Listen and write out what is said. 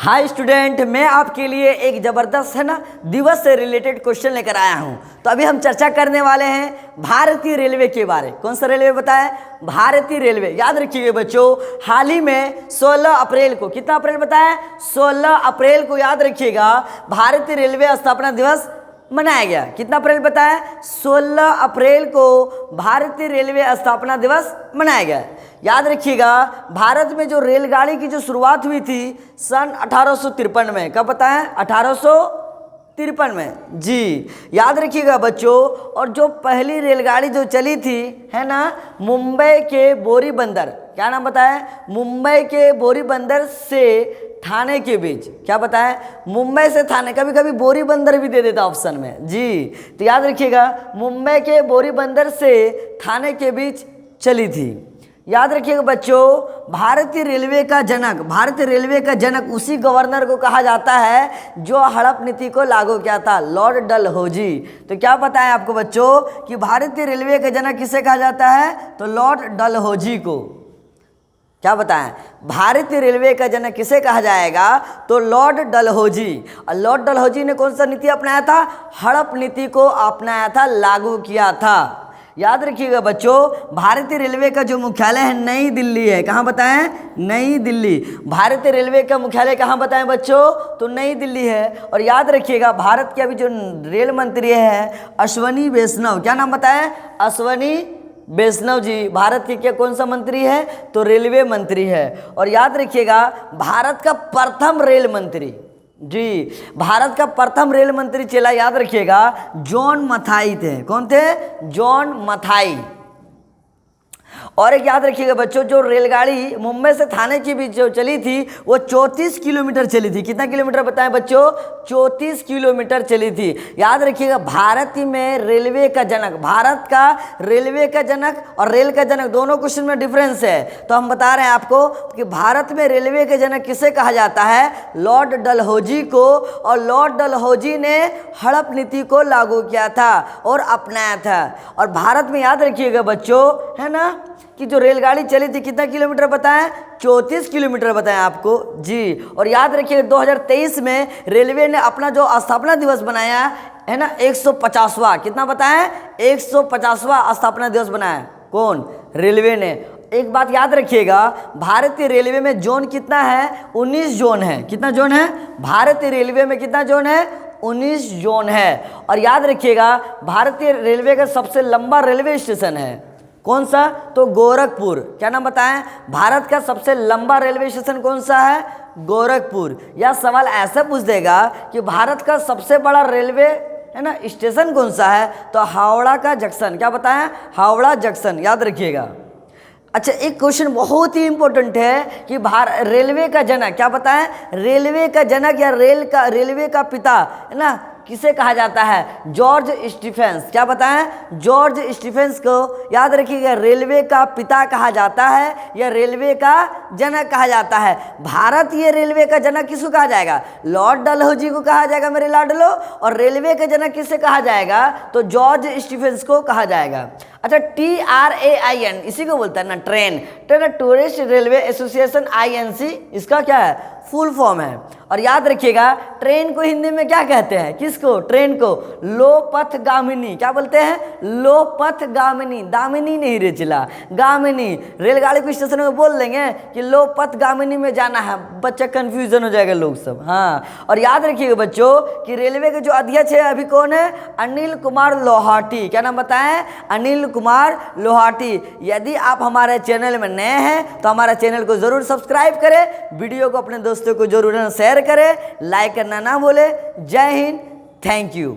Hi student, मैं आपके लिए एक ज़बरदस्त है ना दिवस से रिलेटेड क्वेश्चन लेकर आया हूं। तो अभी हम चर्चा करने वाले हैं भारतीय रेलवे के बारे। कौन सा रेलवे बताएं? भारतीय रेलवे। याद रखिएगा बच्चों, हाल ही में 16 अप्रैल को, कितना अप्रैल बताएं? 16 अप्रैल को याद रखिएगा भारतीय रेलवे स्थापना दिवस मनाया गया। कितना अप्रैल बताएं? 16 अप्रैल को भारतीय रेलवे स्थापना दिवस मनाया गया। याद रखिएगा, भारत में जो रेलगाड़ी की जो शुरुआत हुई थी सन 1853 में। कब बताएं? 1853 में जी। याद रखिएगा बच्चों, और जो पहली रेलगाड़ी जो चली थी है ना, मुंबई के बोरी बंदर, क्या नाम बताएं? मुंबई के बोरी बंदर से थाने के बीच। क्या बताएं? मुंबई से थाने, कभी कभी बोरी बंदर भी दे देता ऑप्शन में जी। तो याद रखिएगा, मुंबई के बोरी बंदर से थाने के बीच चली थी। याद रखिएगा बच्चों, भारतीय रेलवे का जनक उसी गवर्नर को कहा जाता है जो हड़प नीति को लागू किया था, लॉर्ड डलहौजी। तो क्या पता है आपको बच्चों कि भारतीय रेलवे का जनक किसे कहा जाता है? तो लॉर्ड डलहौजी को। क्या बताएं? भारतीय रेलवे का जनक किसे कहा जाएगा? तो लॉर्ड डलहौजी। और लॉर्ड डलहौजी ने कौन सा नीति अपनाया था? हड़प नीति को अपनाया था, लागू किया था। याद रखिएगा बच्चों, भारतीय रेलवे का जो मुख्यालय है नई दिल्ली है। कहाँ बताएं? नई दिल्ली। भारतीय रेलवे का मुख्यालय कहाँ बताएं बच्चों? तो नई दिल्ली है। और याद रखिएगा, भारत के अभी जो रेल मंत्री है अश्वनी वैष्णव। क्या नाम बताएं? अश्वनी वैष्णव जी भारत के क्या कौन सा मंत्री है? तो रेलवे मंत्री है। और याद रखिएगा, भारत का प्रथम रेल मंत्री जी, भारत का प्रथम रेल मंत्री चला, याद रखिएगा, जॉन मथाई थे। कौन थे? जॉन मथाई। और एक याद रखिएगा बच्चों, जो रेलगाड़ी मुंबई से थाने के बीच जो चली थी वो 34 किलोमीटर चली थी। कितना किलोमीटर बताएं बच्चों? 34 किलोमीटर चली थी। याद रखिएगा, भारत में रेलवे का जनक, भारत का रेलवे का जनक और रेल का जनक दोनों क्वेश्चन में डिफरेंस है। तो हम बता रहे हैं आपको कि भारत में रेलवे के जनक किसे कहा जाता है? लॉर्ड डलहौजी को। और लॉर्ड डलहौजी ने हड़प नीति को लागू किया था और अपनाया था। और भारत में याद रखिएगा बच्चों, है ना, कि जो रेलगाड़ी चली थी कितना किलोमीटर बताएं? 34 किलोमीटर बताएं आपको जी। और याद रखिए, 2023 में रेलवे ने अपना जो स्थापना दिवस बनाया है ना, 150वां, कितना बताएं? 150वां स्थापना दिवस बनाया। कौन? रेलवे ने। एक बात याद रखिएगा, भारतीय रेलवे में जोन कितना है? 19 जोन है। कितना जोन है? भारतीय रेलवे में कितना जोन है? 19 जोन है। और याद रखिएगा, भारतीय रेलवे का सबसे लंबा रेलवे स्टेशन है कौन सा? तो गोरखपुर। क्या नाम बताएं? भारत का सबसे लंबा रेलवे स्टेशन कौन सा है? गोरखपुर। यह सवाल ऐसा पूछ देगा कि भारत का सबसे बड़ा रेलवे है ना स्टेशन कौन सा है? तो हावड़ा का जंक्शन। क्या बताएं? हावड़ा जंक्शन। याद रखिएगा। अच्छा, एक क्वेश्चन बहुत ही इंपॉर्टेंट है कि रेलवे का जनक, क्या बताएं? रेलवे का जनक या रेलवे का पिता है ना किसे कहा जाता है? George Stephens. क्या बताएं? जॉर्ज स्टीफेंस को याद रखिएगा रेलवे का पिता कहा जाता है या रेलवे का जनक कहा जाता है। भारतीय रेलवे का जनक किसको कहा जाएगा? लॉर्ड डलहौजी को कहा जाएगा मेरे लाडलो। और रेलवे का जनक किससे कहा जाएगा? तो जॉर्ज स्टीफेंस को कहा जाएगा। अच्छा, TRAIN इसी को बोलता है ना, train, tourist railway association, INC इसका क्या है? फुल फॉर्म है। और याद रखिएगा, ट्रेन को हिंदी में क्या कहते हैं? किसको? ट्रेन को लोपथगामिनी। क्या बोलते हैं? लोपथगामिनी। दामिनी नहीं रे चिला, गामिनी। रेलगाड़ी को स्टेशन में बोल देंगे कि लोपथगामिनी में जाना है, बच्चा कंफ्यूजन हो जाएगा लोग सब। हाँ, और याद रखिएगा बच्चों कि रेलवे के जो अध्यक्ष है अभी कौन है? अनिल कुमार लोहाटी। क्या नाम बताएं? अनिल कुमार लोहाटी। यदि आप हमारे चैनल में नए हैं तो हमारे चैनल को जरूर सब्सक्राइब करें, वीडियो को अपने दोस्तों को जरूर शेयर करें, लाइक करना ना भूलें। जय हिंद, थैंक यू।